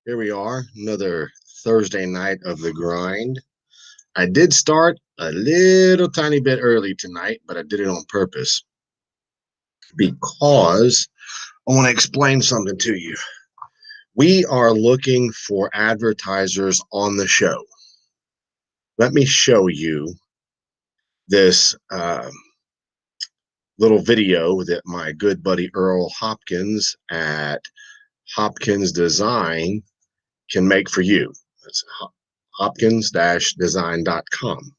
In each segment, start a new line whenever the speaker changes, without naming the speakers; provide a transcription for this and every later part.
Here we are, another Thursday night of the grind. I did start a little tiny bit early tonight, but I did it on purpose because I want to explain something to you. We are looking for advertisers on the show. Let me show you this little video that my good buddy Earl Hopkins at Hopkins Design can make for you. That's hopkins-design.com.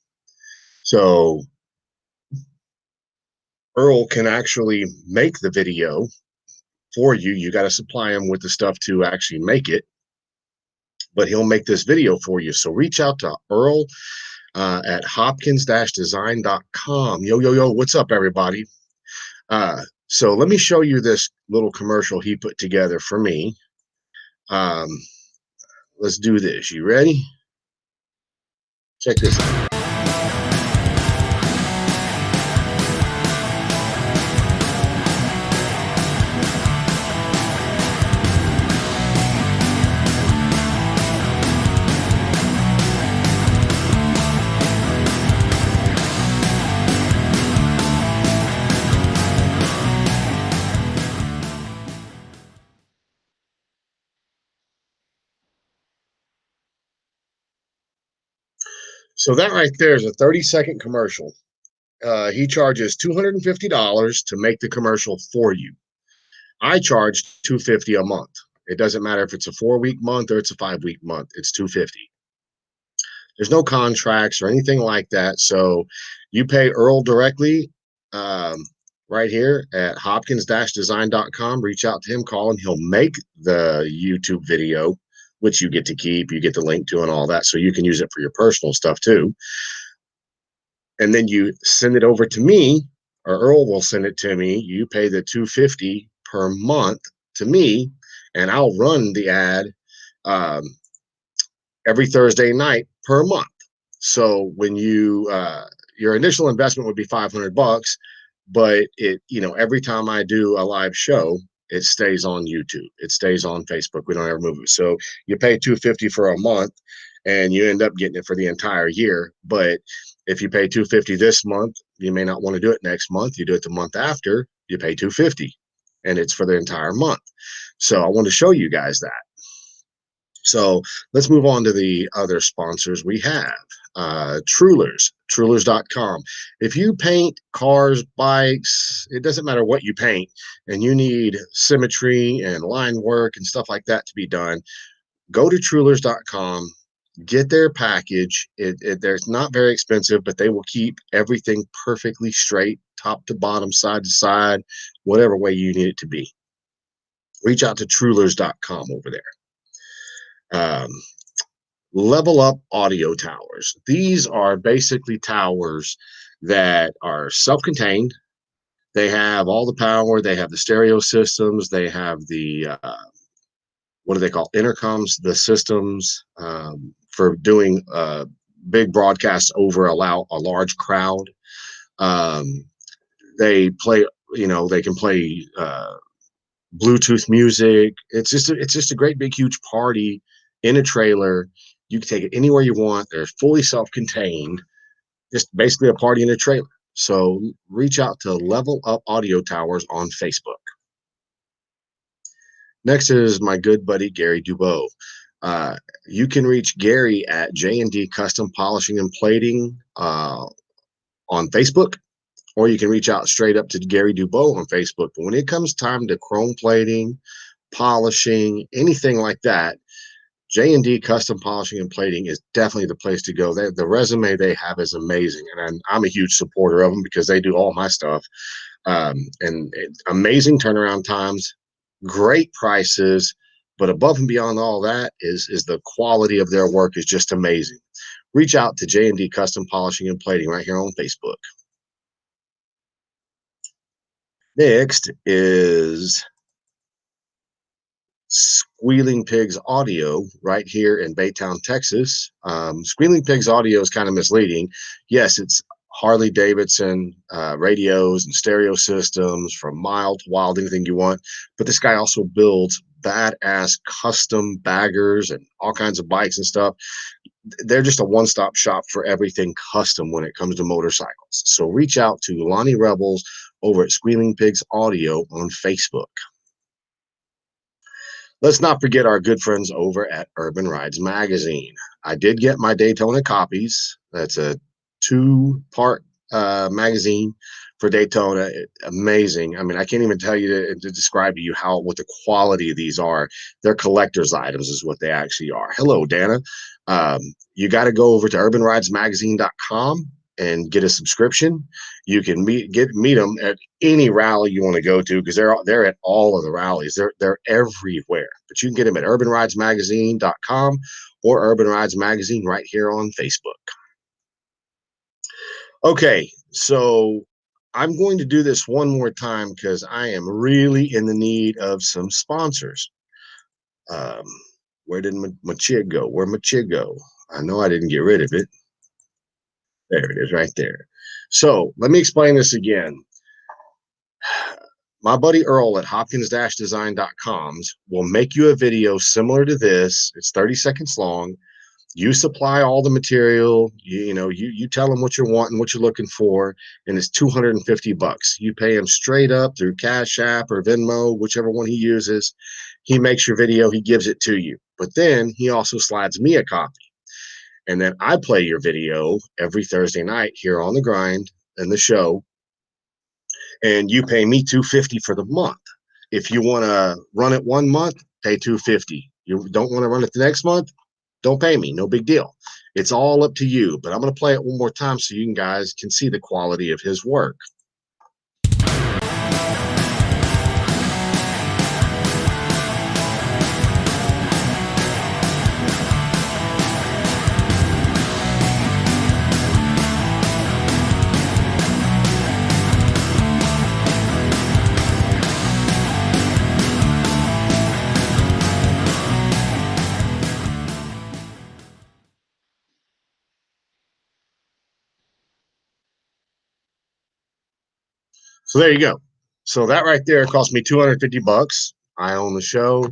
So Earl can actually make the video for you. You got to supply him with the stuff to actually make it, but he'll make this video for you. So reach out to Earl at hopkins-design.com. Yo, what's up, everybody? So let me show you this little commercial he put together for me. Let's do this. You ready? Check this out. So that right there is a 30-second commercial. He charges $250 to make the commercial for you. I charge $250 a month. It doesn't matter if it's a 4-week month or it's a 5-week month. It's $250. There's no contracts or anything like that. So you pay Earl directly right here at hopkins-design.com. Reach out to him, call him. He'll make the YouTube video, which you get to keep. You get the link to and all that. So you can use it for your personal stuff too. And then you send it over to me, or Earl will send it to me. You pay the $250 per month to me, and I'll run the ad every Thursday night per month. So when you your initial investment would be $500, but every time I do a live show, it stays on YouTube. It stays on Facebook. We don't ever move it. So you pay $250 for a month, and you end up getting it for the entire year. But if you pay $250 this month, you may not want to do it next month. You do it the month after, you pay $250, and it's for the entire month. So I want to show you guys that. So let's move on to the other sponsors we have. Trulers.com. If you paint cars, bikes, it doesn't matter what you paint, and you need symmetry and line work and stuff like that to be done, go to Trulers.com. Get their package. They're not very expensive, but they will keep everything perfectly straight, top to bottom, side to side, whatever way you need it to be. Reach out to Trulers.com over there. Level Up Audio Towers. These are basically towers that are self-contained. They have all the power. They have the stereo systems. They have the what do they call intercoms? The systems for doing big broadcasts over a large crowd. They play. They can play Bluetooth music. It's just a great big huge party in a trailer. You can take it anywhere you want. They're fully self-contained, just basically a party in a trailer. So reach out to Level Up Audio Towers on Facebook. Next is my good buddy Gary Dubow. You can reach Gary at J&D Custom Polishing and Plating on Facebook, or you can reach out straight up to Gary Dubow on Facebook. But when it comes time to chrome plating, polishing, anything like that, J&D Custom Polishing and Plating is definitely the place to go. The resume they have is amazing, and I'm a huge supporter of them because they do all my stuff. And amazing turnaround times, great prices, but above and beyond all that is the quality of their work is just amazing. Reach out to J&D Custom Polishing and Plating right here on Facebook. Next is Squealing Pigs Audio right here in Baytown, Texas. Squealing Pigs Audio is kind of misleading. Yes, it's Harley Davidson radios and stereo systems from mild to wild, anything you want. But this guy also builds badass custom baggers and all kinds of bikes and stuff. They're just a one-stop shop for everything custom when it comes to motorcycles. So reach out to Lonnie Rebels over at Squealing Pigs Audio on Facebook. Let's not forget our good friends over at Urban Rides Magazine. I did get my Daytona copies. That's a two-part magazine for Daytona. Amazing. I mean, I can't even tell you to describe to you what the quality of these are. They're collector's items is what they actually are. Hello, Dana. You got to go over to urbanridesmagazine.com and get a subscription. You can meet them at any rally you want to go to, because they're at all of the rallies. They're everywhere. But you can get them at urbanridesmagazine.com or Urban Rides Magazine right here on Facebook. Okay, so I'm going to do this one more time because I am really in the need of some sponsors. Where did my chig go? Where'd my chig go? I know I didn't get rid of it. There it is right there. So let me explain this again. My buddy Earl at hopkins-design.com will make you a video similar to this. It's 30 seconds long. You supply all the material, you tell him what you're wanting, what you're looking for, and it's $250. You pay him straight up through Cash App or Venmo, whichever one he uses. He makes your video, he gives it to you. But then he also slides me a copy. And then I play your video every Thursday night here on The Grind and the show. And you pay me $250 for the month. If you want to run it 1 month, pay $250. You don't want to run it the next month, don't pay me. No big deal. It's all up to you. But I'm going to play it one more time so you guys can see the quality of his work. So there you go. So that right there cost me $250. I own the show.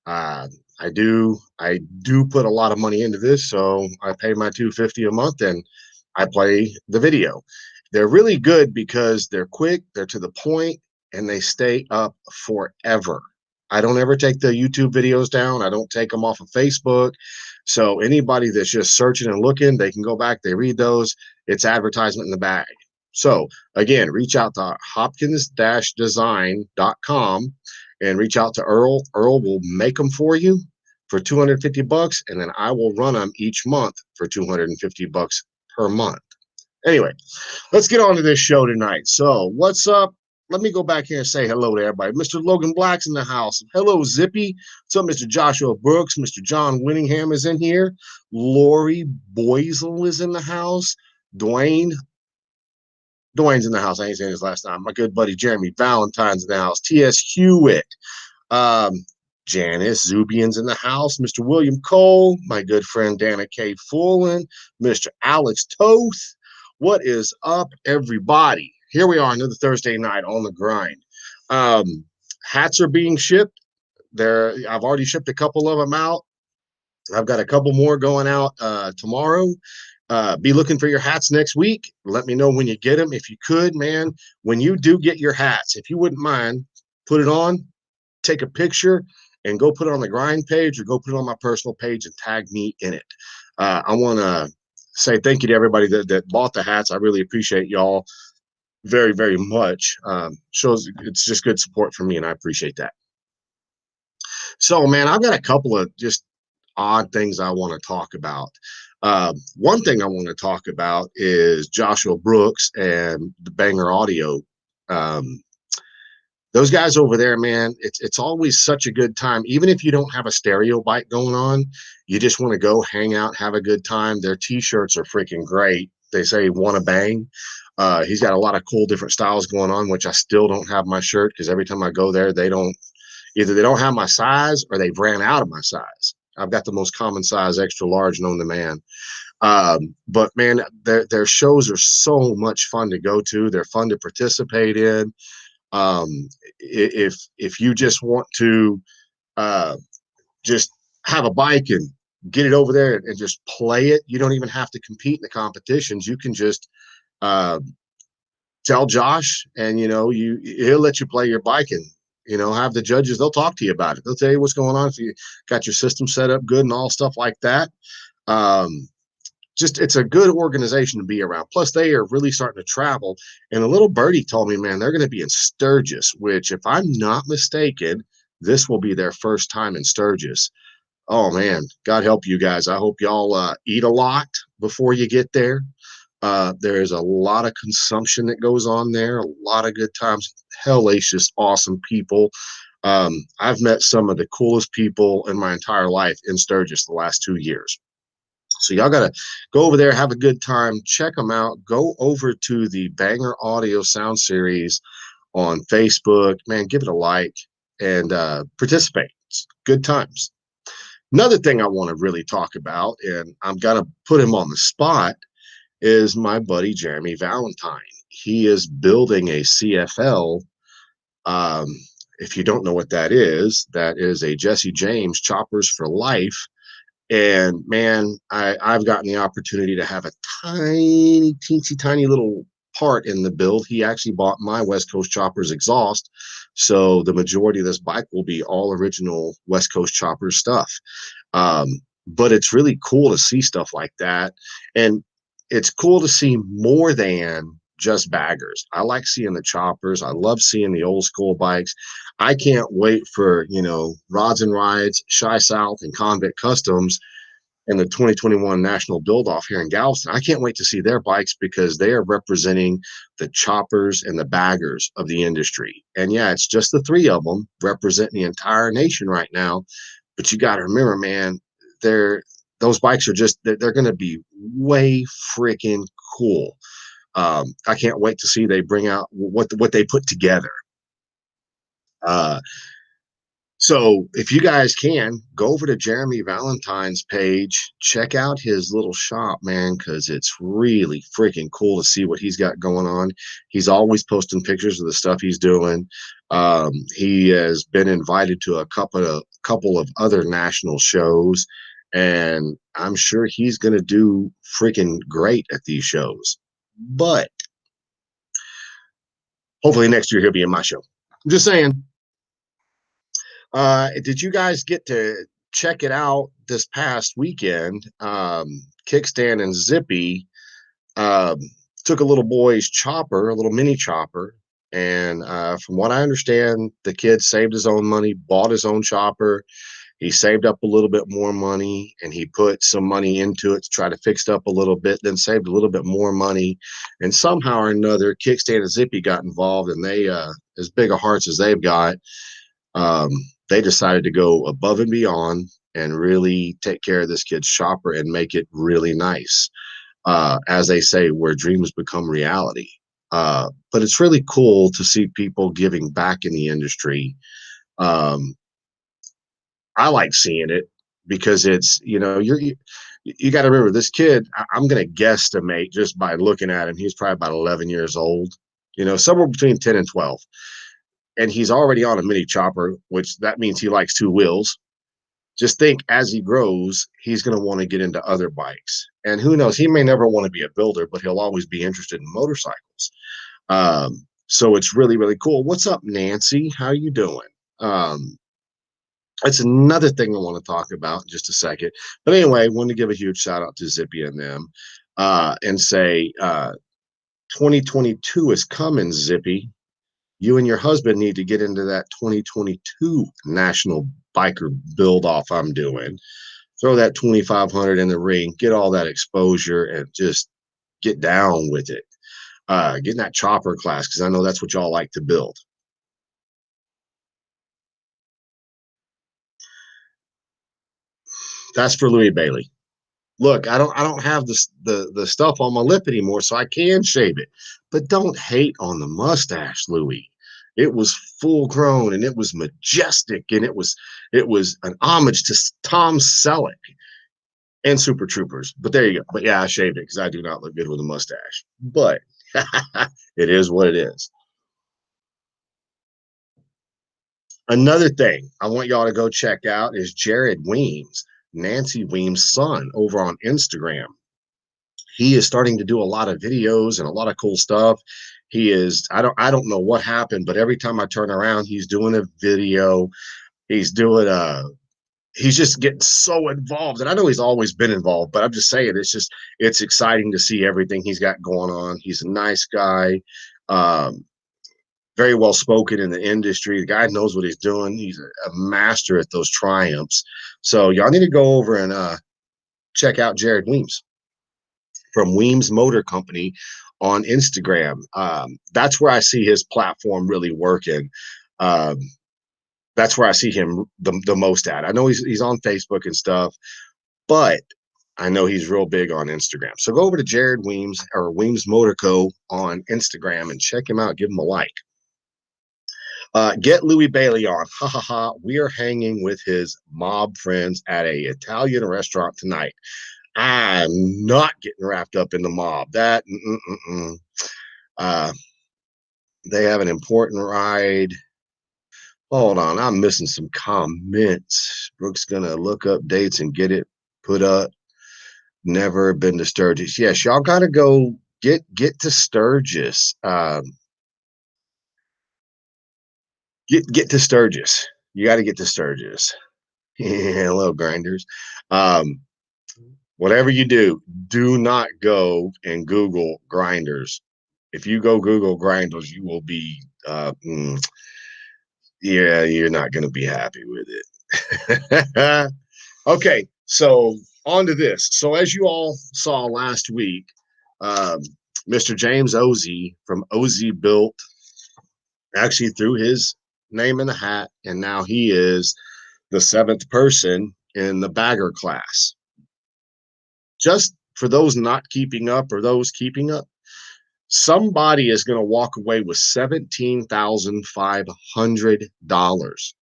I do put a lot of money into this, so I pay my $250 a month and I play the video. They're really good because they're quick, they're to the point, and they stay up forever. I don't ever take the YouTube videos down. I don't take them off of Facebook. So anybody that's just searching and looking, they can go back, they read those. It's advertisement in the bag. So again, reach out to hopkins-design.com and reach out to Earl. Earl will make them for you for $250, and then I will run them each month for $250 per month. Anyway, let's get on to this show tonight. So what's up? Let me go back here and say hello to everybody. Mr. Logan Black's in the house. Hello, Zippy. What's up, Mr. Joshua Brooks? Mr. John Winningham is in here. Lori Boisel is in the house. Dwayne's in the house. I ain't saying his last name. My good buddy Jeremy Valentine's in the house. T.S. Hewitt. Janice Zubian's in the house. Mr. William Cole. My good friend Dana K. Fullen. Mr. Alex Toth. What is up, everybody? Here we are, another Thursday night on the grind. Hats are being shipped. I've already shipped a couple of them out. I've got a couple more going out tomorrow. Be looking for your hats next week. Let me know when you get them. If you could, man, when you do get your hats, if you wouldn't mind, put it on, take a picture, and go put it on the grind page or go put it on my personal page and tag me in it. I want to say thank you to everybody that bought the hats. I really appreciate y'all very, very much. Shows it's just good support for me, and I appreciate that. So, man, I've got a couple of just odd things I want to talk about. One thing I want to talk about is Joshua Brooks and the Banger Audio. Those guys over there, man, it's always such a good time. Even if you don't have a stereo bike going on, you just want to go hang out, have a good time. Their T-shirts are freaking great. They say "Wanna Bang." He's got a lot of cool different styles going on, which I still don't have my shirt because every time I go there, either they don't have my size or they've ran out of my size. I've got the most common size, extra large, known to man. But man, their shows are so much fun to go to. They're fun to participate in. If you just want to uh, just have a bike and get it over there and just play it. You don't even have to compete in the competitions. You can just uh, tell Josh, and he'll let you play your bike, and have the judges. They'll talk to you about it. They'll tell you what's going on if you got your system set up good and all stuff like that. Um, just it's a good organization to be around. Plus, they are really starting to travel. And a little birdie told me, man, they're going to be in Sturgis, which, if I'm not mistaken, this will be their first time in Sturgis. Oh man, God help you guys. I hope y'all eat a lot before you get there. There is a lot of consumption that goes on there, a lot of good times, hellacious, awesome people. I've met some of the coolest people in my entire life in Sturgis the last 2 years. So y'all got to go over there, have a good time, check them out. Go over to the Banger Audio Sound Series on Facebook. Man, give it a like and participate. It's good times. Another thing I want to really talk about, and I'm going to put him on the spot, is my buddy Jeremy Valentine. He is building a CFL. Um, if you don't know what that is a Jesse James Choppers for Life. And man, I've gotten the opportunity to have a tiny, teensy, tiny little part in the build. He actually bought my West Coast Choppers exhaust. So the majority of this bike will be all original West Coast Choppers stuff. But it's really cool to see stuff like that. And it's cool to see more than just baggers. I like seeing the choppers. I love seeing the old school bikes. I can't wait for, Rods and Rides, Shy South, and Convict Customs and the 2021 National Build Off here in Galveston. I can't wait to see their bikes because they are representing the choppers and the baggers of the industry. And yeah, it's just the three of them representing the entire nation right now. But you got to remember, man, those bikes are they're going to be way freaking cool. I can't wait to see they bring out what they put together. So if you guys can go over to Jeremy Valentine's page, check out his little shop, man, because it's really freaking cool to see what he's got going on. He's always posting pictures of the stuff he's doing. He has been invited to a couple of other national shows, and I'm sure he's going to do freaking great at these shows. But hopefully next year he'll be in my show. I'm just saying. Did you guys get to check it out this past weekend? Kickstand and Zippy um, took a little boy's chopper, a little mini chopper, and from what I understand, the kid saved his own money, bought his own chopper. He saved up a little bit more money, and he put some money into it to try to fix it up a little bit, then saved a little bit more money. And somehow or another, Kickstand and Zippy got involved, and they, as big of hearts as they've got, um, they decided to go above and beyond and really take care of this kid's chopper and make it really nice. As they say, where dreams become reality. But it's really cool to see people giving back in the industry. I like seeing it because it's, you got to remember this kid, I'm going to guesstimate just by looking at him. He's probably about 11 years old, somewhere between 10 and 12. And he's already on a mini chopper, which that means he likes two wheels. Just think as he grows, he's going to want to get into other bikes. And who knows, he may never want to be a builder, but he'll always be interested in motorcycles. So it's really, really cool. What's up, Nancy? How you doing? That's another thing I want to talk about in just a second. But anyway, I want to give a huge shout out to Zippy and them and say 2022 is coming, Zippy. You and your husband need to get into that 2022 National Biker Build Off I'm doing. Throw that 2,500 in the ring, get all that exposure, and just get down with it. Get in that chopper class because I know that's what y'all like to build. That's for Louis Bailey. Look, I don't have the stuff on my lip anymore, so I can shave it. But don't hate on the mustache, Louis. It was full grown and it was majestic and it was an homage to Tom Selleck and Super Troopers. But there you go. But yeah, I shaved it because I do not look good with a mustache. But it is what it is. Another thing I want y'all to go check out is Jared Weems, Nancy Weems' son, over on Instagram. He is starting to do a lot of videos and a lot of cool stuff. He is, I don't know what happened, but every time I turn around, he's doing a video. He's doing he's just getting so involved. And I know he's always been involved, but I'm just saying it's exciting to see everything he's got going on. He's a nice guy. Um, very well spoken in the industry. The guy knows what he's doing. He's a master at those triumphs. So y'all need to go over and check out Jared Weems from Weems Motor Company on Instagram. That's where I see his platform really working. Um, that's where I see him the most at. I know he's on Facebook and stuff, but I know he's real big on Instagram. So go over to Jared Weems or Weems Motor Co. on Instagram and check him out. Give him a like. Get Louis Bailey on. Ha ha ha. We are hanging with his mob friends at a Italian restaurant tonight. I'm not getting wrapped up in the mob. That they have an important ride. Hold on, I'm missing some comments. Brooke's gonna look up dates and get it put up. Never been to Sturgis. Yes, y'all gotta go get to Sturgis. Get to Sturgis. You got to get to Sturgis. Hello, grinders. Whatever you do not go and Google grinders. If you go Google grinders, you will be, yeah, you're not going to be happy with it. Okay, so on to this. So as you all saw last week, Mr. James Ozzie from Ozzie Built actually threw his name in the hat, and now he is the 7th person in the bagger class. Just for those not keeping up or those keeping up, somebody is going to walk away with $17,500.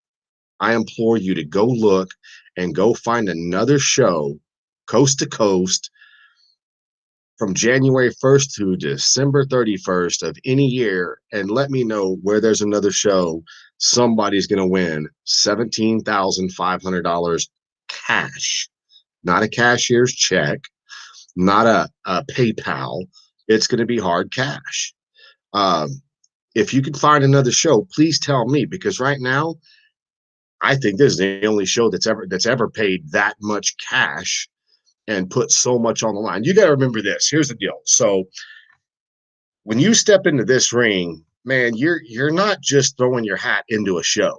I implore you to go look and go find another show coast to coast from January 1st to December 31st of any year, and let me know where there's another show. Somebody's going to win $17,500 cash, not a cashier's check, not a PayPal. It's going to be hard cash. If you can find another show, please tell me, because right now, I think this is the only show that's ever paid that much cash and put so much on the line. You got to remember this. Here's the deal. So when you step into this ring, man, you're not just throwing your hat into a show.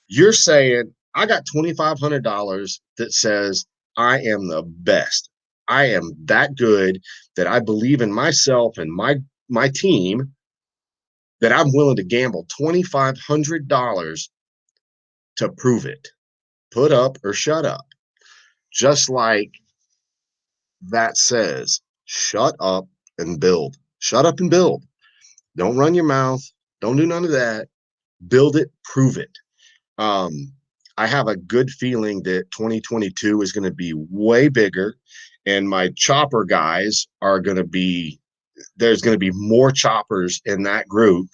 You're saying, I got $2,500 that says I am the best. I am that good, that I believe in myself and my team, that I'm willing to gamble $2,500 to prove it. Put up or shut up. Just like that says, shut up and build. Shut up and build. Don't run your mouth. Don't do none of that. Build it, prove it. I have a good feeling that 2022 is going to be way bigger, and my chopper guys are going to be, there's going to be more choppers in that group,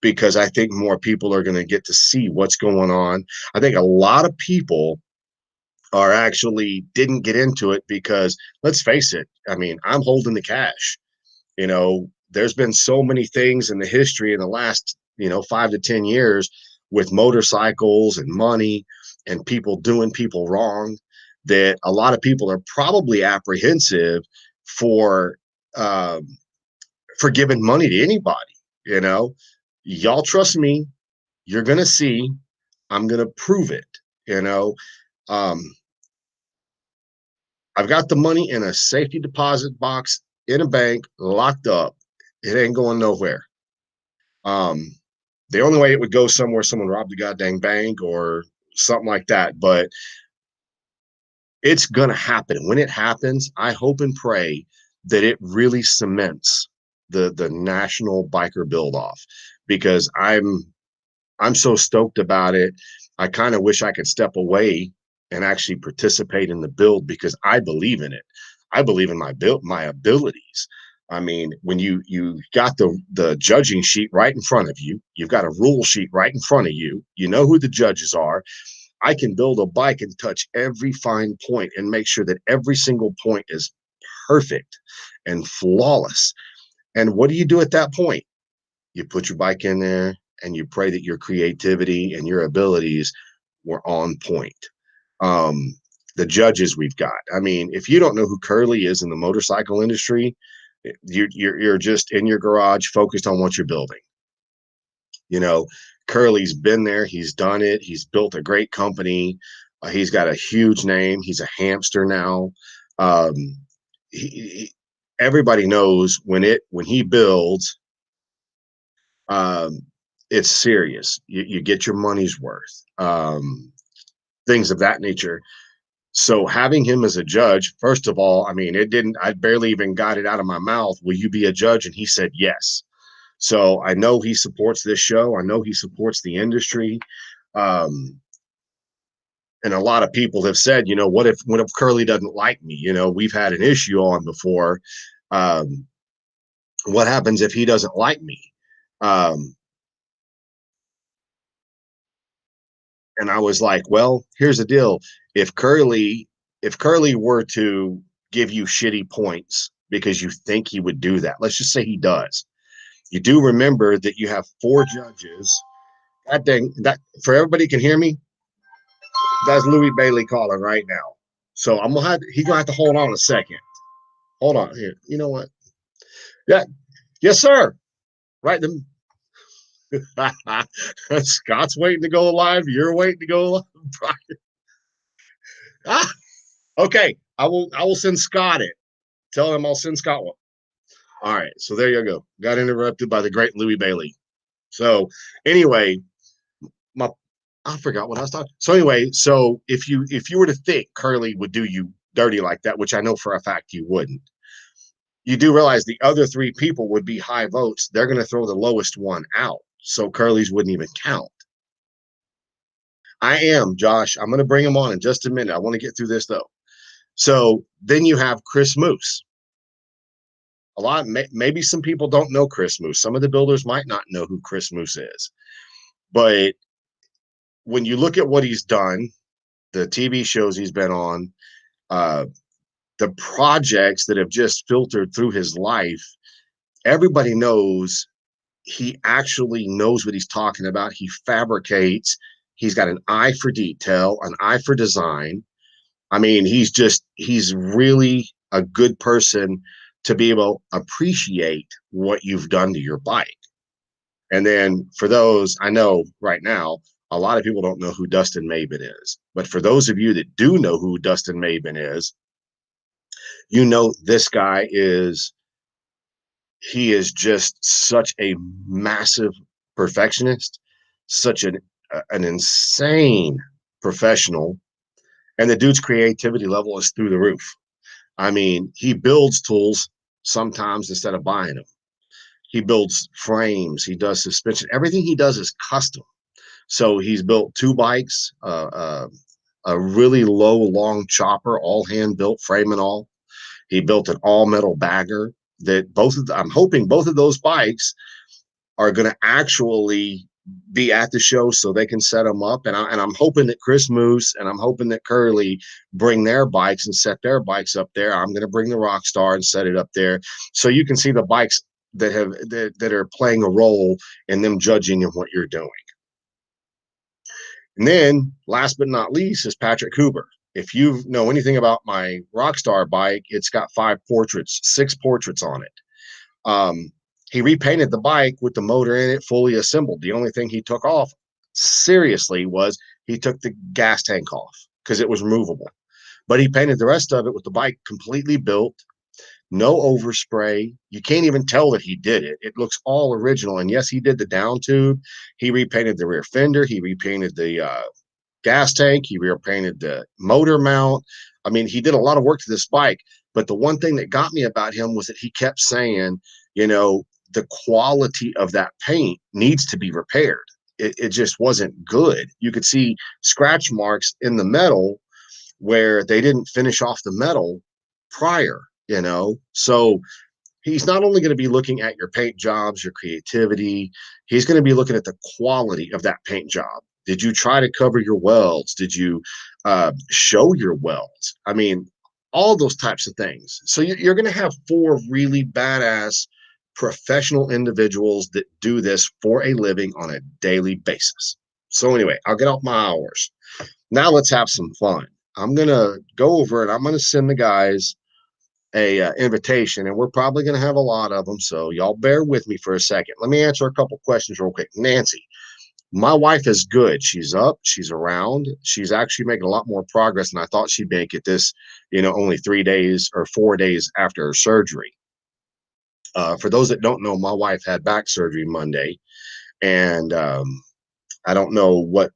because I think more people are going to get to see what's going on. I think a lot of people are actually didn't get into it because, let's face it, I mean, I'm holding the cash. You know, there's been so many things in the history in the last, 5 to 10 years with motorcycles and money and people doing people wrong, that a lot of people are probably apprehensive for giving money to anybody. Y'all trust me. You're going to see. I'm going to prove it. I've got the money in a safety deposit box in a bank, locked up. It ain't going nowhere. The only way it would go somewhere, someone robbed the goddamn bank or something like that. But it's going to happen. When it happens, I hope and pray that it really cements the national biker build off, because I'm so stoked about it. I kind of wish I could step away and actually participate in the build, because I believe in it. I believe in my abilities. I mean, when you got the judging sheet right in front of you, you've got a rule sheet right in front of you. You know who the judges are. I can build a bike and touch every fine point and make sure that every single point is perfect and flawless. And what do you do at that point? You put your bike in there and you pray that your creativity and your abilities were on point. Um, the judges we've got. I mean, if you don't know who Curly is in the motorcycle industry, you're just in your garage focused on what you're building. You know, Curly's been there, he's done it, he's built a great company, he's got a huge name, he's a hamster now. Um, he everybody knows when he builds, um, it's serious. You get your money's worth, things of that nature. So having him as a judge, first of all, I mean, I barely even got it out of my mouth. Will you be a judge? And he said yes. So I know he supports this show. I know he supports the industry. Um, and a lot of people have said, you know, what if Curly doesn't like me? You know, we've had an issue on before. Um, what happens if he doesn't like me? Um, and I was like, well, here's the deal. If Curly, if Curly were to give you shitty points because you think he would do that, let's just say he does. You do remember that you have 4 judges. That dang, that for everybody can hear me. That's Louis Bailey calling right now. So he's gonna have to hold on a second. Hold on here. You know what? Yeah, yes, sir. Right. Scott's waiting to go live. You're waiting to go live. Ah, okay. I will send Scott it. Tell him I'll send Scott one. All right. So there you go. Got interrupted by the great Louis Bailey. So anyway, my I forgot what I was talking. So anyway, so if you were to think Curly would do you dirty like that, which I know for a fact you wouldn't, you do realize the other 3 people would be high votes. They're going to throw the lowest one out, so Curly's wouldn't even count. I am Josh. I'm going to bring him on in just a minute. I want to get through this though. So then you have Chris Moose. Maybe some people don't know Chris Moose. Some of the builders might not know who Chris Moose is, but when you look at what he's done, the TV shows he's been on, uh, the projects that have just filtered through his life, everybody knows he actually knows what he's talking about. He fabricates. He's got an eye for detail, an eye for design. I mean, he's really a good person to be able to appreciate what you've done to your bike. And then for those, I know right now, a lot of people don't know who Dustin Maben is. But for those of you that do know who Dustin Maben is, you know this guy he is just such a massive perfectionist, such an insane professional, and the dude's creativity level is through the roof. I mean, he builds tools sometimes instead of buying them. He builds frames, he does suspension, everything he does is custom. So he's built 2 bikes, a really low long chopper, all hand built, frame and all. He built an all metal bagger that I'm hoping both of those bikes are going to actually be at the show so they can set them up. And I'm hoping that Chris Moose and I'm hoping that Curly bring their bikes and set their bikes up there. I'm going to bring the Rockstar and set it up there so you can see the bikes that are playing a role in them judging what you're doing. And then last but not least is Patrick Huber. If you know anything about my Rockstar bike, it's got 6 portraits on it. He repainted the bike with the motor in it fully assembled. The only thing he took off seriously was he took the gas tank off because it was removable. But he painted the rest of it with the bike completely built, no overspray. You can't even tell that he did it. It looks all original. And yes, he did the down tube. He repainted the rear fender. He repainted the gas tank. He repainted the motor mount. I mean, he did a lot of work to this bike. But the one thing that got me about him was that he kept saying, you know, the quality of that paint needs to be repaired. It just wasn't good. You could see scratch marks in the metal where they didn't finish off the metal prior, you know. So He's not only going to be looking at your paint jobs, your creativity, he's going to be looking at the quality of that paint job. Did you try to cover your welds? Did you show your welds? I mean, all those types of things. So you're going to have four really badass professional individuals that do this for a living on a daily basis. So anyway, I'll get off my hours. Now let's have some fun. I'm going to go over and I'm going to send the guys a invitation, and we're probably going to have a lot of them. So y'all bear with me for a second. Let me answer a couple questions real quick. Nancy, my wife is good. She's up. She's around. She's actually making a lot more progress than I thought she'd make at this, only 3 days or 4 days after her surgery. For those that don't know, my wife had back surgery Monday, and I don't know what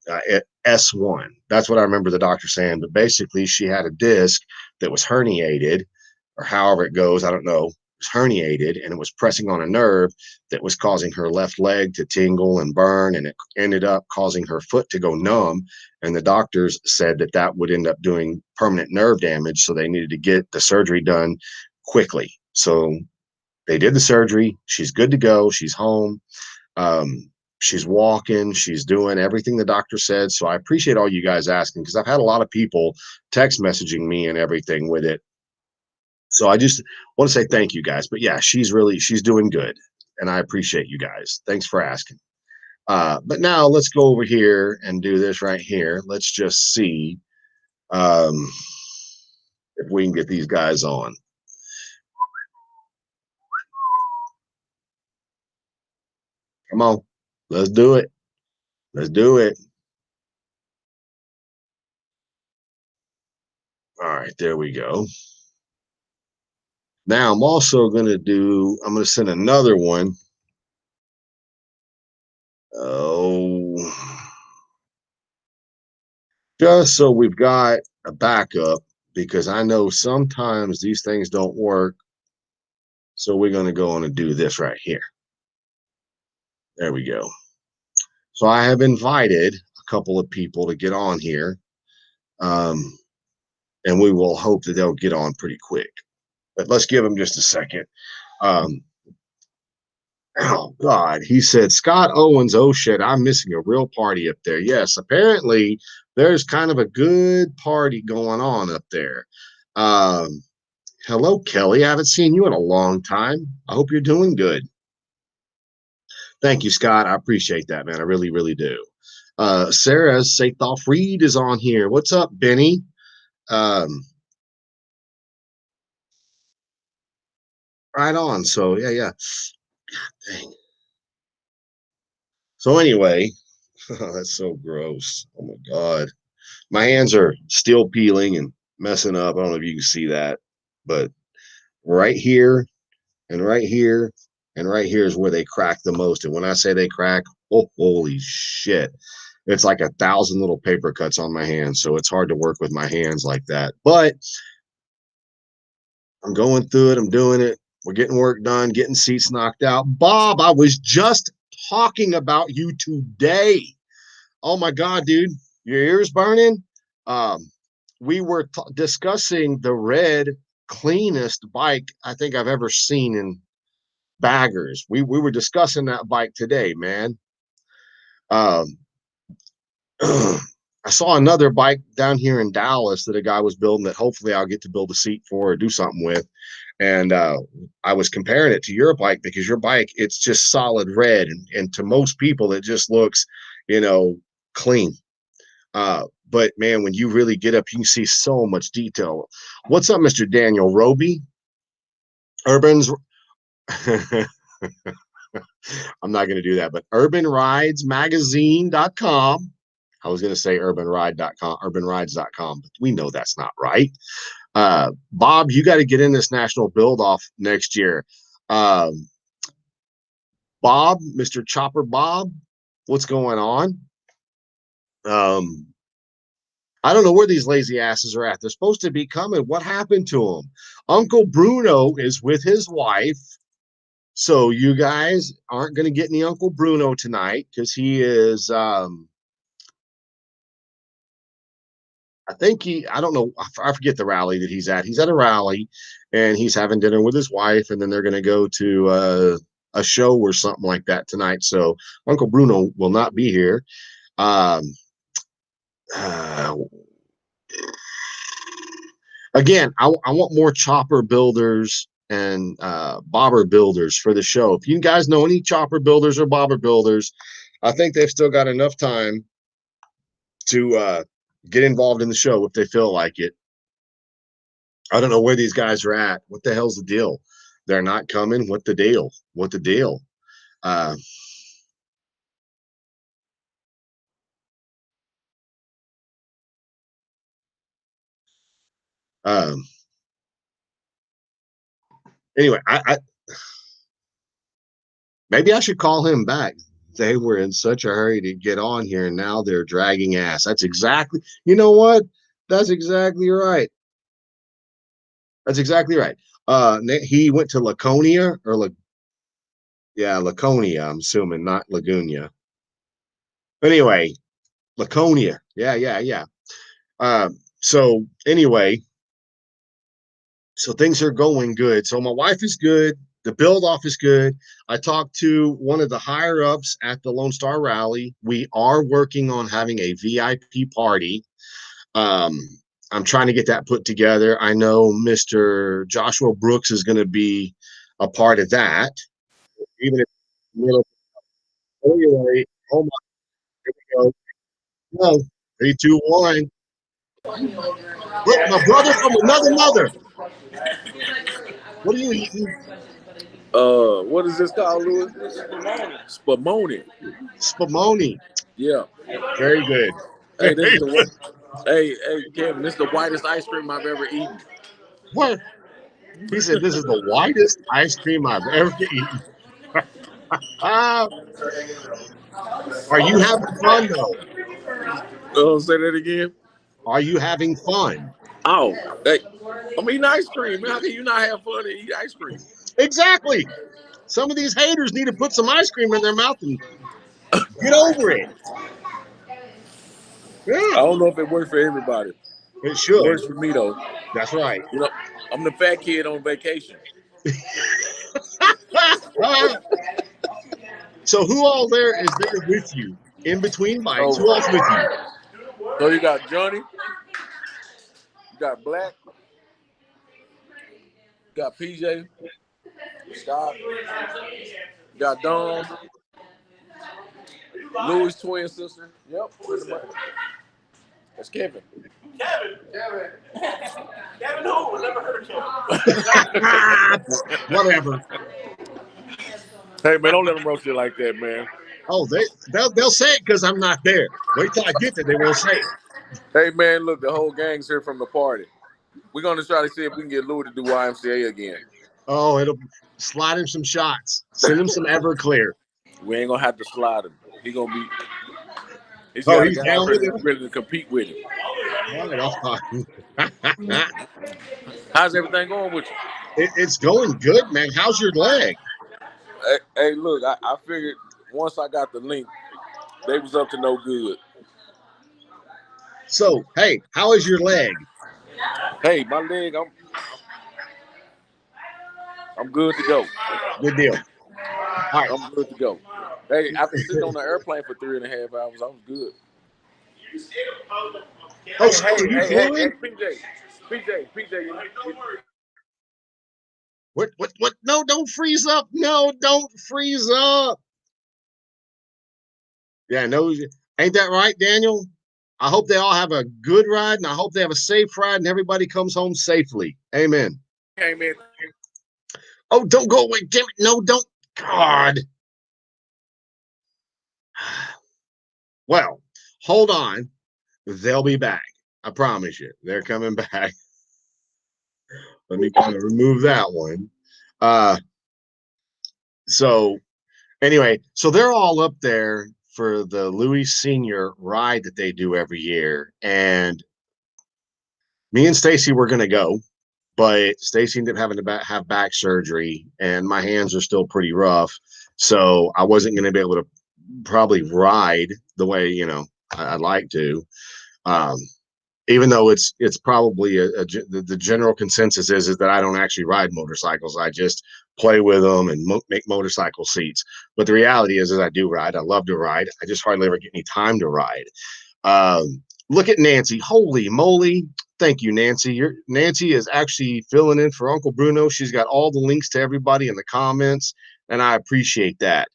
S1. That's what I remember the doctor saying. But basically, she had a disc that was herniated, or however it goes. I don't know. It was herniated, and it was pressing on a nerve that was causing her left leg to tingle and burn, and it ended up causing her foot to go numb. And the doctors said that that would end up doing permanent nerve damage, so they needed to get the surgery done quickly. So they did the surgery. She's good to go. She's home. She's walking, she's doing everything the doctor said. So I appreciate all you guys asking, because I've had a lot of people text messaging me and everything with it. So I just want to say thank you guys. But yeah, she's doing good. And I appreciate you guys. Thanks for asking. But now let's go over here and do this right here. Let's just see if we can get these guys on. Come on, let's do it. Let's do it. All right, there we go. Now I'm also going to send another one. Oh, just so we've got a backup, because I know sometimes these things don't work. So we're going to go on and do this right here. There we go. So I have invited a couple of people to get on here. And we will hope that they'll get on pretty quick. But let's give them just a second. Oh God, he said, Scott Owens, oh shit, I'm missing a real party up there. Yes, apparently there's kind of a good party going on up there. Um, Hello, Kelly. I haven't seen you in a long time. I hope you're doing good. Thank you, Scott. I appreciate that, man. I really, really do. Sarah Sathoff Reed is on here. What's up, Benny? Um, right on. So yeah. Dang. So anyway, that's so gross. Oh my God. My hands are still peeling and messing up. I don't know if you can see that, but right here and right here and right here is where they crack the most. And when I say they crack, oh, holy shit. It's like 1,000 little paper cuts on my hands. So it's hard to work with my hands like that. But I'm going through it. I'm doing it. We're getting work done, getting seats knocked out. Bob, I was just talking about you today. Oh my God, dude. Your ears burning? We were discussing the red cleanest bike I think I've ever seen in baggers. We were discussing that bike today, man. Um, I saw another bike down here in Dallas that a guy was building that hopefully I'll get to build a seat for or do something with. And I was comparing it to your bike, because your bike, it's just solid red. And to most people, it just looks, clean. But man, when you really get up, you can see so much detail. What's up, Mr. Daniel Roby? Urban's I'm not going to do that, but urbanridesmagazine.com. I was going to say urbanride.com, urbanrides.com, but we know that's not right. Bob, you got to get in this national build off next year. Bob, Mr. Chopper Bob, what's going on? I don't know where these lazy asses are at. They're supposed to be coming. What happened to them? Uncle Bruno is with his wife. So you guys aren't going to get any Uncle Bruno tonight, because he is I think I don't know, I forget the rally that he's at. He's at a rally and he's having dinner with his wife, and then they're going to go to a show or something like that tonight. So Uncle Bruno will not be here. Um, uh, Again, I want more chopper builders and bobber builders for the show. If you guys know any chopper builders or bobber builders, I think they've still got enough time to get involved in the show if they feel like it. I don't know where these guys are at. What the hell's the deal? They're not coming. What the deal? What the deal? Uh, um, anyway, I maybe I should call him back. They were in such a hurry to get on here, and now they're dragging ass. That's exactly, you know what? That's exactly right. That's exactly right. He went to Laconia yeah, Laconia, I'm assuming, not Lagunia. Anyway, Laconia. Yeah, yeah, yeah. So anyway, so things are going good. So my wife is good. The build off is good. I talked to one of the higher ups at the Lone Star Rally. We are working on having a VIP party. Um, I'm trying to get that put together. I know Mr. Joshua Brooks is going to be a part of that, even if little. Anyway, oh my, here we go. No, 3, 2, 1. Look, my brother from another mother. What are you eating?
What is this called, Louis? Spumoni.
Spumoni.
Yeah.
Very good.
Hey, this is
Very
the
good.
hey Kevin. This is the whitest ice cream I've ever eaten.
What? He said, this is the whitest ice cream I've ever eaten. Ah, are you having fun, though?
Oh, say that again.
Are you having fun?
Oh, hey, I'm eating ice cream. Man, how can you not have fun and eat ice cream?
Exactly. Some of these haters need to put some ice cream in their mouth and get over it.
I
Yeah,
don't know if it works for everybody.
it
It
should.
works for me though.
That's right.
You know, I'm the fat kid on vacation.
So who all there is there with you in between bites? Who all's
So,
with you?
so you got Johnny, you got Black, you got PJ, Scott, you got Dawn, Louis' twin sister. Yep, pretty much. That's Kevin. Kevin who? Never heard of Kevin.
Whatever.
Hey man, don't let them roast you like that, man.
Oh, they'll say it because I'm not there. Wait till I get there, they won't say it.
Hey man, look, the whole gang's here from the party. We're gonna try to see if we can get Louis to do YMCA again.
Oh, it'll slide him some shots. Send him some Everclear.
We ain't gonna have to slide him. He gonna be. He's
Oh,
got a
he's
guy
down with
ready,
it.
ready to compete with him.
All right, I'll
How's everything going with you?
It's going good, man. How's your leg?
Hey look, I figured once I got the link, they was up to no good.
So, hey, how is your leg?
Hey, my leg, I'm good to go.
Good deal. All right.
I'm good to go. Hey, after sitting on the airplane for 3.5 hours, I was good.
Oh, so are you fluent?
PJ.
What? No, don't freeze up. No, don't freeze up. Yeah, no, ain't that right, Daniel? I hope they all have a good ride, and I hope they have a safe ride, and everybody comes home safely. Amen.
Came in.
Oh, don't go away, damn it. No, don't. God. Well, hold on. They'll be back. I promise you. They're coming back. Let me kind of remove that one. Uh, so anyway, so they're all up there for the Louis Senior ride that they do every year, and me and Stacy were gonna go, but Stacy ended up having to have back surgery, and my hands are still pretty rough, so I wasn't gonna be able to probably ride the way I'd like to. Um, even though it's probably the general consensus is that I don't actually ride motorcycles. I just play with them and make motorcycle seats. But the reality is I do ride. I love to ride. I just hardly ever get any time to ride. Look at Nancy. Holy moly. Thank you, Nancy. Nancy is actually filling in for Uncle Bruno. She's got all the links to everybody in the comments, and I appreciate that.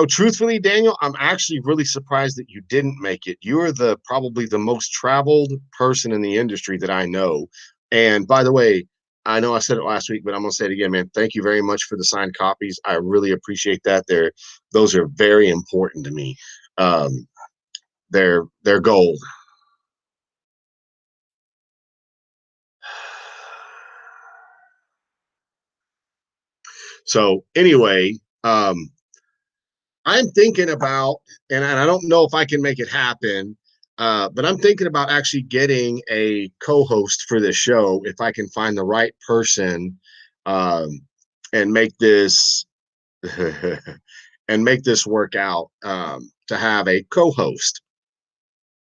Truthfully, Daniel, I'm actually really surprised that you didn't make it. You are probably the most traveled person in the industry that I know. And by the way, I know I said it last week, but I'm gonna say it again, man. Thank you very much for the signed copies. I really appreciate that. Those are very important to me. They're gold. So anyway, I'm thinking about, and I don't know if I can make it happen, but I'm thinking about actually getting a co-host for this show if I can find the right person, and make this work out, to have a co-host,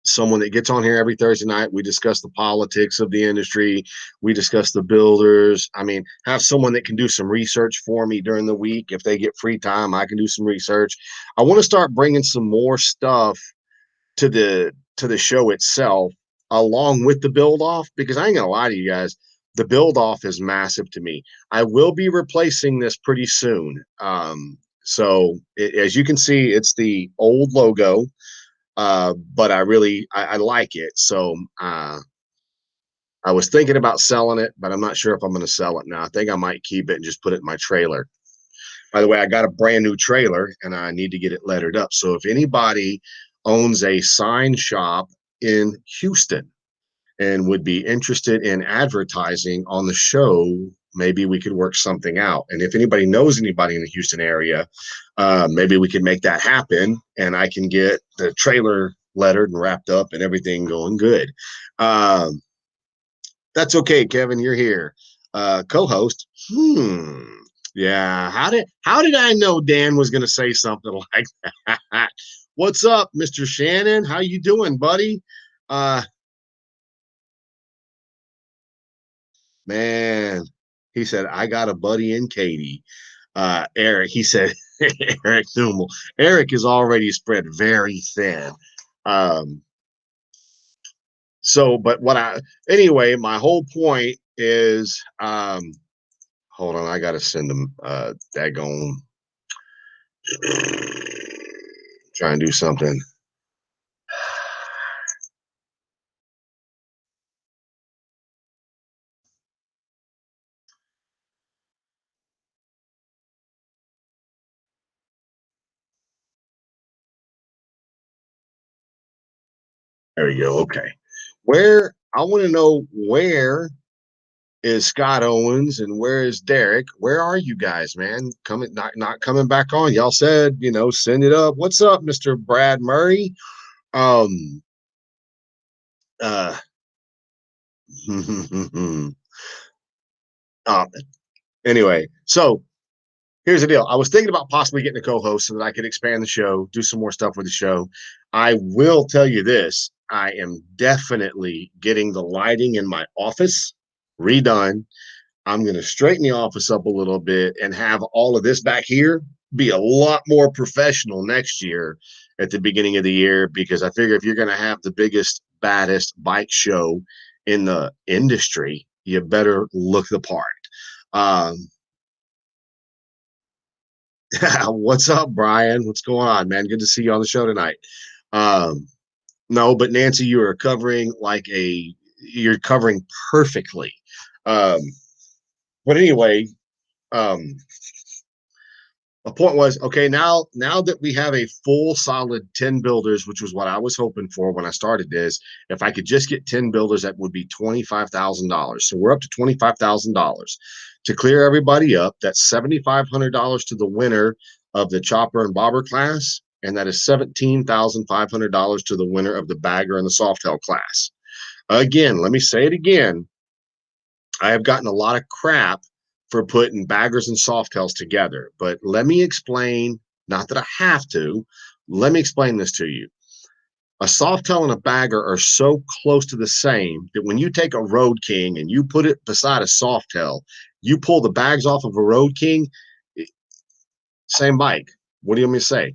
someone that gets on here every Thursday night. We discuss the politics of the industry. We discuss the builders. I mean, have someone that can do some research for me during the week. If they get free time, I can do some research. I want to start bringing some more stuff to the show itself, along with the build off, because I ain't gonna lie to you guys, the build off is massive to me. I will be replacing this pretty soon. So as you can see, it's the old logo. But I like it. So I was thinking about selling it, but I'm not sure if I'm going to sell it now. I think I might keep it and just put it in my trailer. By the way, I got a brand new trailer and I need to get it lettered up. So if anybody owns a sign shop in Houston and would be interested in advertising on the show, maybe we could work something out. And if anybody knows anybody in the Houston area, maybe we can make that happen and I can get the trailer lettered and wrapped up and everything going good. That's okay, Kevin, you're here. Co-host. Yeah. How did I know Dan was going to say something like that? What's up, Mr. Shannon? How you doing, buddy? Man, he said, I got a buddy in Katy. Eric, he said, Eric Thumel. Eric is already spread very thin. Anyway, my whole point is, hold on, I got to send him, daggone, try and do something. There we go. Okay. I want to know, where is Scott Owens and where is Derek? Where are you guys, man? Not coming back on. Y'all said, send it up. What's up, Mr. Brad Murray? Anyway, so here's the deal. I was thinking about possibly getting a co-host so that I could expand the show, do some more stuff with the show. I will tell you this. I am definitely getting the lighting in my office redone. I'm going to straighten the office up a little bit and have all of this back here be a lot more professional next year at the beginning of the year, because I figure if you're going to have the biggest, baddest bike show in the industry, you better look the part. What's up, Brian? What's going on, man? Good to see you on the show tonight. No, but Nancy, you're covering perfectly. But anyway, the point was, okay, now that we have a full solid 10 builders, which was what I was hoping for when I started this, if I could just get 10 builders, that would be $25,000. So we're up to $25,000. To clear everybody up, that's $7,500 to the winner of the chopper and bobber class, and that is $17,500 to the winner of the bagger and the softail class. Again, let me say it again. I have gotten a lot of crap for putting baggers and softails together, but let me explain, not that I have to, let me explain this to you. A Softail and a bagger are so close to the same that when you take a Road King and you put it beside a Softail, you pull the bags off of a Road King, same bike. What do you want me to say?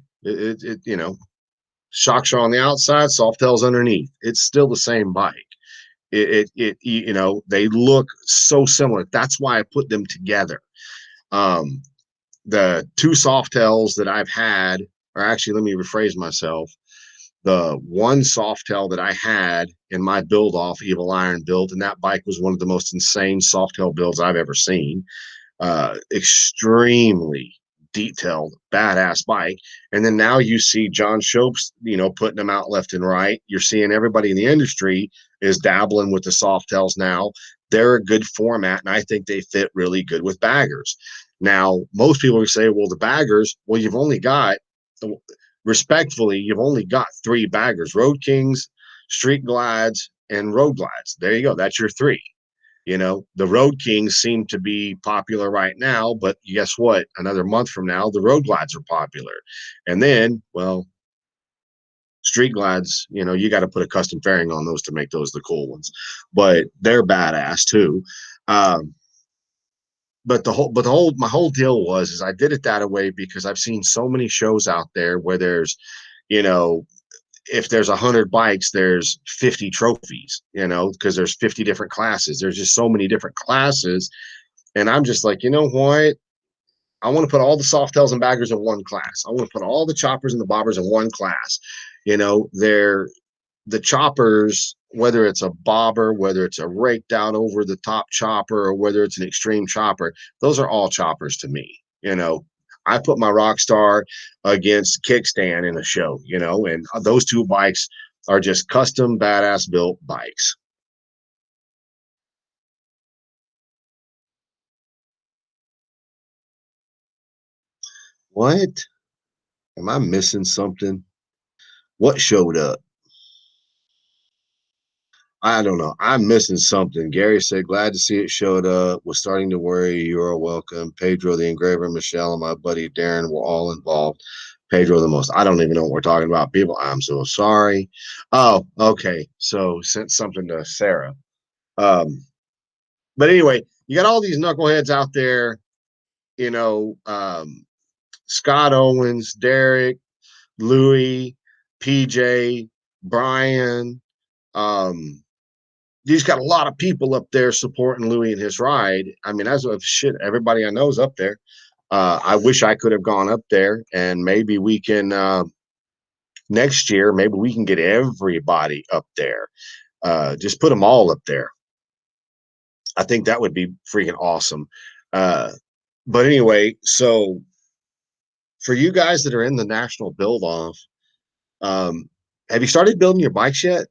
Shocks are on the outside, Softail's underneath. It's still the same bike. They look so similar. That's why I put them together. The two Softails that I've had, or actually, let me rephrase myself. The one Softail that I had in my build off, Evil Iron build, and that bike was one of the most insane Softail builds I've ever seen. Extremely detailed, badass bike. And then now you see John Shopes, putting them out left and right. You're seeing everybody in the industry is dabbling with the Softails now. They're a good format, and I think they fit really good with baggers. Now, most people would say, well, the baggers, well, respectfully, you've only got three baggers: Road Kings, Street Glides, and Road Glides. There you go. That's your three. The Road Kings seem to be popular right now, but guess what? Another month from now, the Road Glides are popular. And then, well, Street Glides, you got to put a custom fairing on those to make those the cool ones, but they're badass too. But my whole deal is I did it that way because I've seen so many shows out there where there's, if there's 100 bikes, there's 50 trophies, because there's 50 different classes. There's just so many different classes. And I'm just like, you know what? I want to put all the Softails and baggers in one class. I want to put all the choppers and the bobbers in one class. They're the choppers, whether it's a bobber, whether it's a raked out over the top chopper, or whether it's an extreme chopper, those are all choppers to me. I put my Rockstar against Kickstand in a show, and those two bikes are just custom badass built bikes. What? Am I missing something? What showed up? I don't know. I'm missing something. Gary said, glad to see it showed up. Was starting to worry. You are welcome. Pedro, the engraver, Michelle, and my buddy Darren were all involved. Pedro the most. I don't even know what we're talking about. People, I'm so sorry. Oh, okay. So sent something to Sarah. But anyway, you got all these knuckleheads out there, Scott Owens, Derek, Louie, PJ, Brian. He's got a lot of people up there supporting Louie and his ride. I mean, that's what shit. Everybody I know is up there. I wish I could have gone up there, and maybe we can next year. Maybe we can get everybody up there. Just put them all up there. I think that would be freaking awesome. But anyway, so for you guys that are in the national build off, have you started building your bikes yet?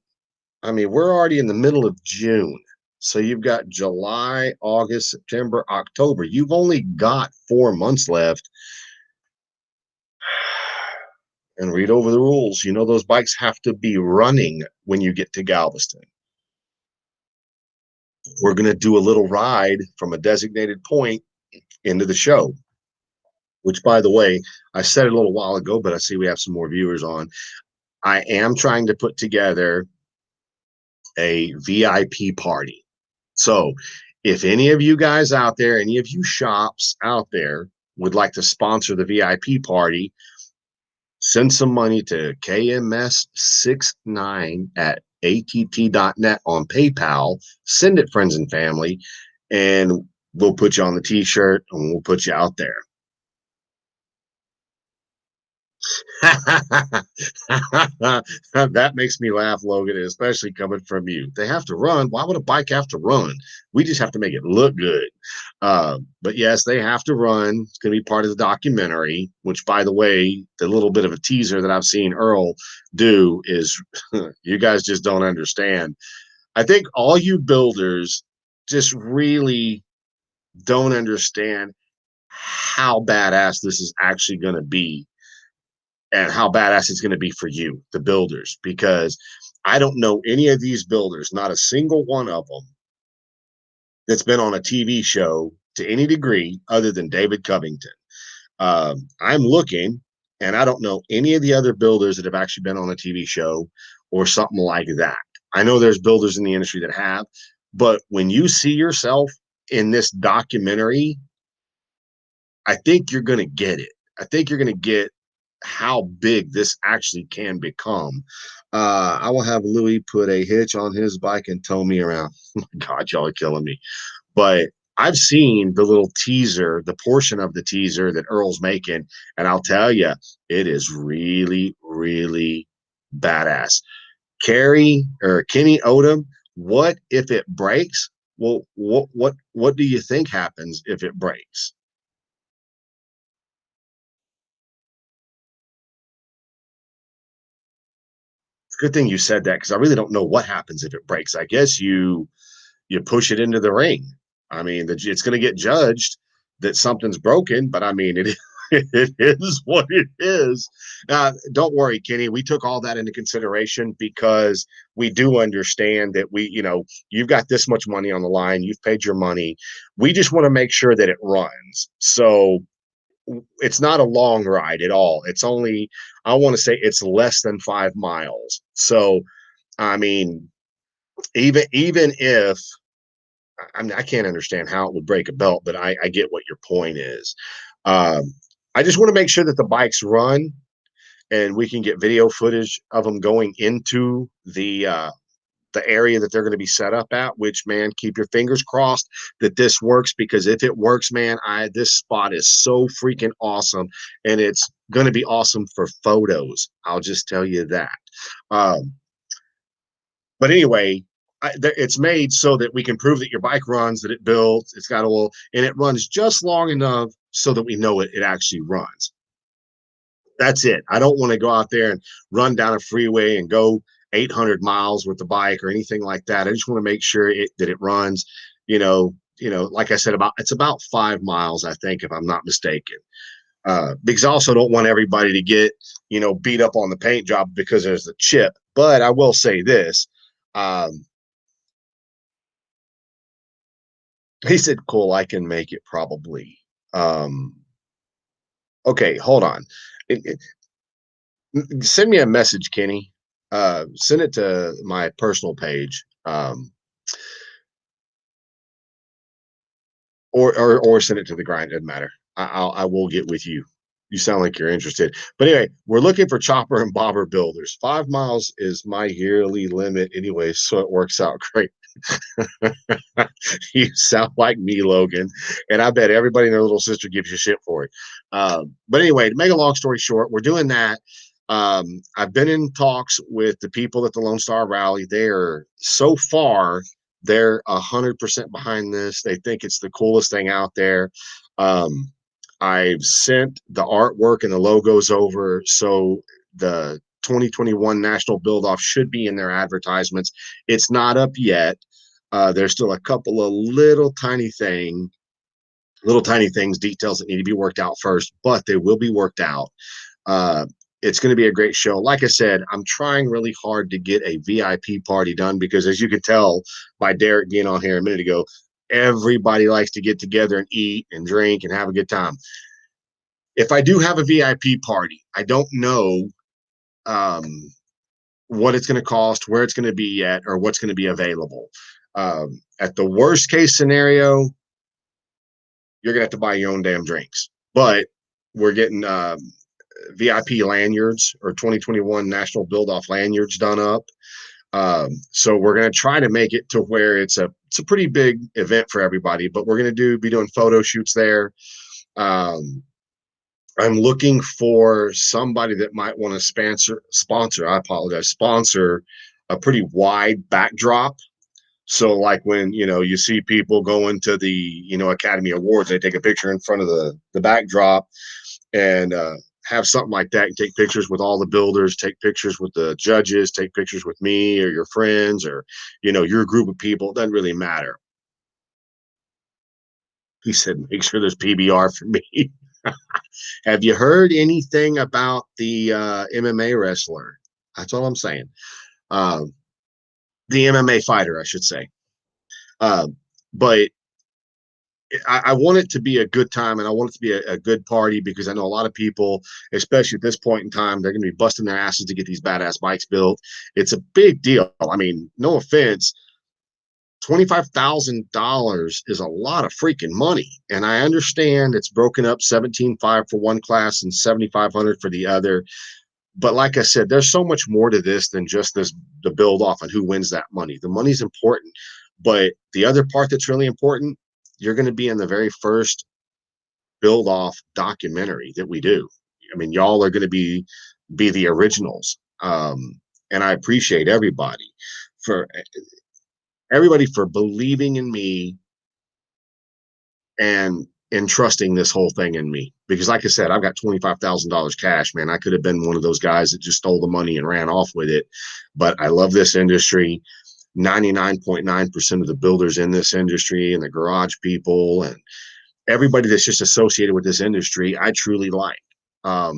I mean, we're already in the middle of June. So you've got July, August, September, October. You've only got 4 months left. And read over the rules. Those bikes have to be running when you get to Galveston. We're going to do a little ride from a designated point into the show, which, by the way, I said it a little while ago, but I see we have some more viewers on. I am trying to put together a VIP party. So if any of you guys out there, any of you shops out there would like to sponsor the VIP party, send some money to KMS69 at att.net on PayPal. Send it, friends and family, and we'll put you on the t-shirt and we'll put you out there. That makes me laugh, Logan, especially coming from you. They have to run. Why would a bike have to run? We just have to make it look good. But yes, they have to run. It's going to be part of the documentary, which, by the way, the little bit of a teaser that I've seen Earl do is you guys just don't understand. I think all you builders just really don't understand how badass this is actually going to be, and how badass it's going to be for you, the builders, because I don't know any of these builders, not a single one of them, that's been on a TV show to any degree other than David Covington. I'm looking, and I don't know any of the other builders that have actually been on a TV show or something like that. I know there's builders in the industry that have, but when you see yourself in this documentary, I think you're going to get it. I think you're going to get how big this actually can become. I will have Louis put a hitch on his bike and tow me around. Oh my God, y'all are killing me. But I've seen the little teaser, the portion of the teaser that Earl's making, and I'll tell you, it is really, really badass. Kenny Odom, what if it breaks? Well, what do you think happens if it breaks? It's a good thing you said that because I really don't know what happens if it breaks. I guess you push it into the ring. I mean, it's going to get judged that something's broken, but I mean, it is what it is. Don't worry, Kenny. We took all that into consideration because we do understand that you've got this much money on the line. You've paid your money. We just want to make sure that it runs. So it's not a long ride at all. It's only, I want to say it's less than 5 miles. So, I mean, even if I mean, I can't understand how it would break a belt, but I get what your point is. Um, I just want to make sure that the bikes run and we can get video footage of them going into the area that they're going to be set up at. Which, man, keep your fingers crossed that this works, because if it works, man, this spot is so freaking awesome, and it's going to be awesome for photos. I'll just tell you that. Um, but anyway, it's made so that we can prove that your bike runs, that it builds, it's got oil, and it runs just long enough so that we know it actually runs. That's it. I don't want to go out there and run down a freeway and go 800 miles with the bike or anything like that. I just want to make sure that it runs. Like I said, it's about 5 miles, I think, if I'm not mistaken. Because I also don't want everybody to get beat up on the paint job because there's a chip. But I will say this. Um, He said, "Cool, I can make it probably." Okay, hold on. Send me a message, Kenny. Send it to my personal page, or send it to the grind. Doesn't matter. I will get with you. You sound like you're interested. But anyway, we're looking for chopper and bobber builders. 5 miles is my yearly limit anyway, so it works out great. You sound like me, Logan, and I bet everybody and their little sister gives you shit for it. But anyway, to make a long story short, we're doing that. I've been in talks with the people at the Lone Star Rally. They're 100% behind this. They think it's the coolest thing out there. I've sent the artwork and the logos over, so the 2021 National Build Off should be in their advertisements. It's not up yet. There's still a couple of little tiny things, details that need to be worked out first, but they will be worked out. It's going to be a great show. Like I said, I'm trying really hard to get a VIP party done because, as you could tell by Derek being on here a minute ago, everybody likes to get together and eat and drink and have a good time. If I do have a VIP party, I don't know what it's going to cost, where it's going to be at, or what's going to be available. At the worst case scenario, you're going to have to buy your own damn drinks. But we're getting VIP lanyards or 2021 National Build Off lanyards done up. So we're going to try to make it to where it's a pretty big event for everybody, but we're going to be doing photo shoots there. I'm looking for somebody that might want to sponsor a pretty wide backdrop. So like when, you see people going to the, Academy Awards, they take a picture in front of the backdrop and have something like that. You take pictures with all the builders, take pictures with the judges, take pictures with me or your friends or, your group of people. It doesn't really matter. He said, make sure there's PBR for me. Have you heard anything about the MMA wrestler? That's all I'm saying. The MMA fighter, I should say. But I want it to be a good time, and I want it to be a good party, because I know a lot of people, especially at this point in time, they're going to be busting their asses to get these badass bikes built. It's a big deal. I mean, no offense, $25,000 is a lot of freaking money, and I understand it's broken up 17.5 for one class and 7,500 for the other. But like I said, there's so much more to this than just the build off and who wins that money. The money's important, but the other part that's really important, you're going to be in the very first build off documentary that we do. I mean, y'all are going to be the originals. And I appreciate for everybody for believing in me and entrusting this whole thing in me. Because like I said, I've got $25,000 cash, man. I could have been one of those guys that just stole the money and ran off with it. But I love this industry. 99.9% of the builders in this industry and the garage people and everybody that's just associated with this industry, I truly like. I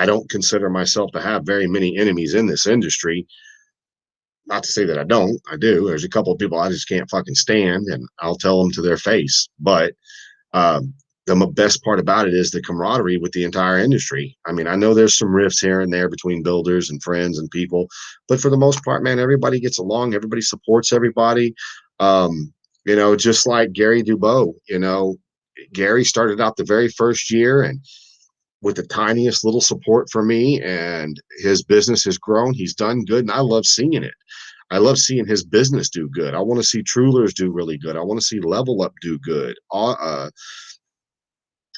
don't consider myself to have very many enemies in this industry. Not to say that I don't. I do. There's a couple of people I just can't fucking stand, and I'll tell them to their face. But um, the best part about it is the camaraderie with the entire industry. I mean, I know there's some rifts here and there between builders and friends and people, but for the most part, man, everybody gets along. Everybody supports everybody. Just like Gary Dubois, Gary started out the very first year and with the tiniest little support from me, and his business has grown. He's done good, and I love seeing it. I love seeing his business do good. I want to see Trulers do really good. I want to see Level Up do good.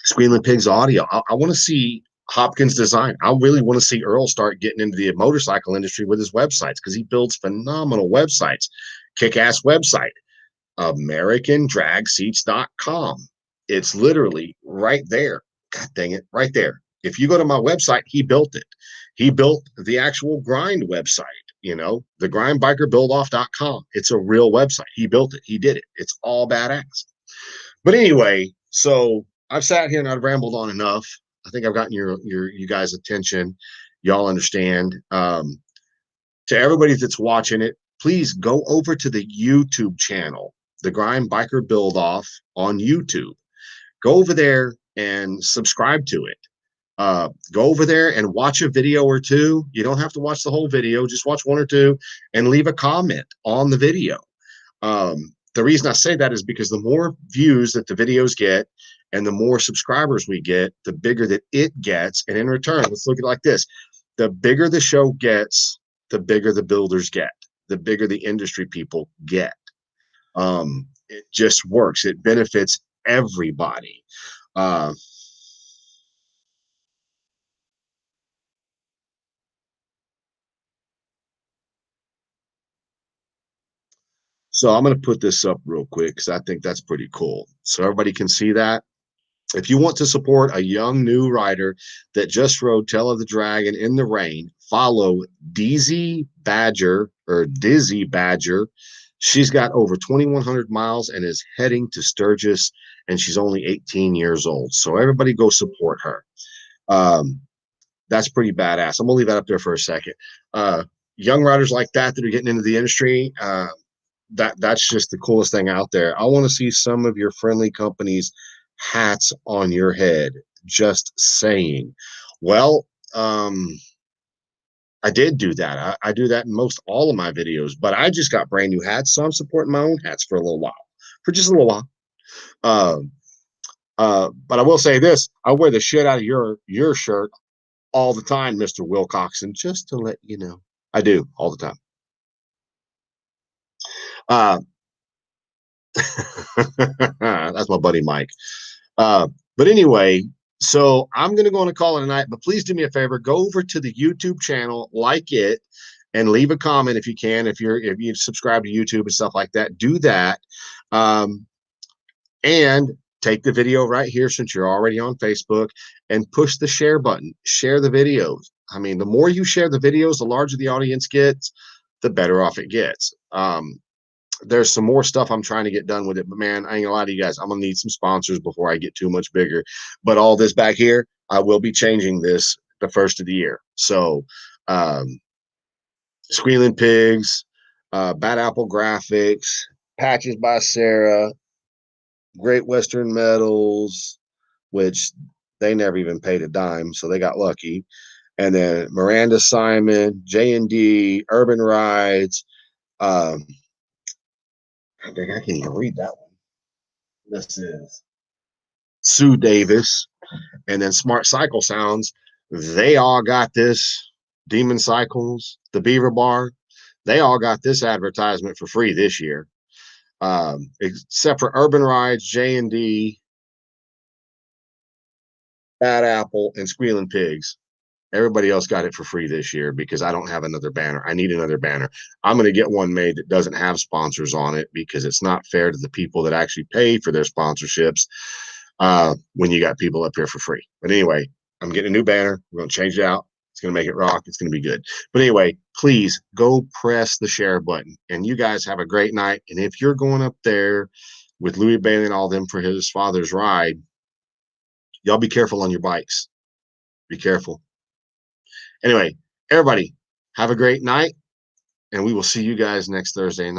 Squealing Pigs Audio. I want to see Hopkins Design. I really want to see Earl start getting into the motorcycle industry with his websites, because he builds phenomenal websites. Kick-ass website, AmericanDragSeats.com. It's literally right there. God dang it, right there. If you go to my website, he built it. He built the actual grind website, the grindbikerbuildoff.com. It's a real website. He built it. He did it. It's all badass. But anyway, so I've sat here and I've rambled on enough. I think I've gotten you guys' attention. Y'all understand. To everybody that's watching it, please go over to the YouTube channel, the Grind Biker Build Off on YouTube. Go over there and subscribe to it. Go over there and watch a video or two. You don't have to watch the whole video. Just watch one or two and leave a comment on the video. The reason I say that is because the more views that the videos get and the more subscribers we get, the bigger that it gets. And in return, let's look at it like this. The bigger the show gets, the bigger the builders get, the bigger the industry people get. It just works. It benefits everybody. So I'm going to put this up real quick because I think that's pretty cool. So everybody can see that. If you want to support a young new rider that just rode Tail of the Dragon in the rain, follow Dizzy Badger or Dizzy Badger. She's got over 2,100 miles and is heading to Sturgis, and she's only 18 years old. So everybody go support her. That's pretty badass. I'm gonna leave that up there for a second. Young riders like that are getting into the industry, that's just the coolest thing out there. I want to see some of your friendly companies hats on your head. Just saying. Well, I did do that. I do that in most all of my videos, but I just got brand new hats, so I'm supporting my own hats for a little while, for just a little while. But I will say this: I wear the shit out of your shirt all the time, Mr. Wilcoxon. Just to let you know, I do all the time. That's my buddy Mike. But anyway, so I'm going to go on a call it a night, but please do me a favor. Go over to the YouTube channel, like it, and leave a comment if you can. If you subscribe to YouTube and stuff like that, do that. And take the video right here, since you're already on Facebook, and push the share button. Share the videos. I mean, the more you share the videos, the larger the audience gets, the better off it gets. There's some more stuff I'm trying to get done with it, but man, I ain't gonna lie to you guys, I'm gonna need some sponsors before I get too much bigger. But all this back here, I will be changing this the first of the year. So Squealing Pigs, Bad Apple Graphics, Patches by Sarah, Great Western Metals, which they never even paid a dime, so they got lucky. And then Miranda Simon, J&D, Urban Rides. I think I can't even read that one. This is Sue Davis, and then Smart Cycle Sounds. They all got this. Demon Cycles, the Beaver Bar, they all got this advertisement for free this year. Except for Urban Rides, J&D, Bad Apple, and Squealing Pigs. Everybody else got it for free this year because I don't have another banner. I need another banner. I'm going to get one made that doesn't have sponsors on it because it's not fair to the people that actually pay for their sponsorships when you got people up here for free. But anyway, I'm getting a new banner. We're going to change it out. It's going to make it rock. It's going to be good. But anyway, please go press the share button. And you guys have a great night. And if you're going up there with Louis Bailey and all them for his father's ride, y'all be careful on your bikes. Be careful. Anyway, everybody, have a great night. And we will see you guys next Thursday night.